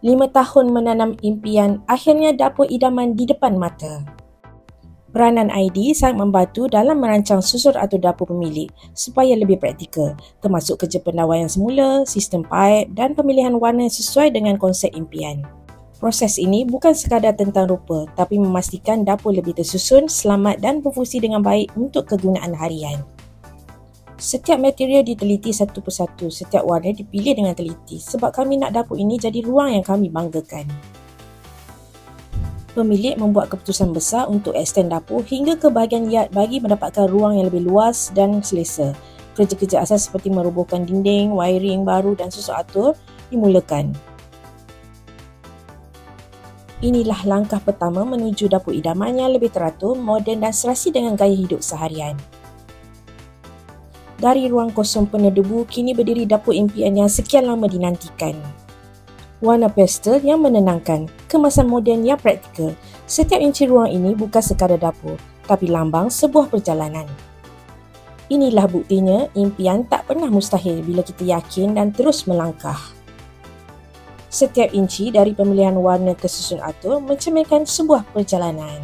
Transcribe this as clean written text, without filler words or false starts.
5 tahun menanam impian, akhirnya dapur idaman di depan mata. Peranan ID sangat membantu dalam merancang susur atur dapur pemilik supaya lebih praktikal, termasuk kerja pendawaian semula, sistem paip dan pemilihan warna sesuai dengan konsep impian. Proses ini bukan sekadar tentang rupa, tapi memastikan dapur lebih tersusun, selamat dan berfungsi dengan baik untuk kegunaan harian. Setiap material diteliti satu persatu, setiap warna dipilih dengan teliti sebab kami nak dapur ini jadi ruang yang kami banggakan. Pemilik membuat keputusan besar untuk extend dapur hingga ke bahagian yard bagi mendapatkan ruang yang lebih luas dan selesa. Kerja-kerja asas seperti merobohkan dinding, wiring baru dan susur atur dimulakan. Inilah langkah pertama menuju dapur idaman yang lebih teratur, moden dan serasi dengan gaya hidup seharian. Dari ruang kosong penuh debu, kini berdiri dapur impian yang sekian lama dinantikan. Warna pastel yang menenangkan, kemasan moden yang praktikal. Setiap inci ruang ini bukan sekadar dapur, tapi lambang sebuah perjalanan. Inilah buktinya, impian tak pernah mustahil bila kita yakin dan terus melangkah. Setiap inci dari pemilihan warna ke susun atur mencerminkan sebuah perjalanan.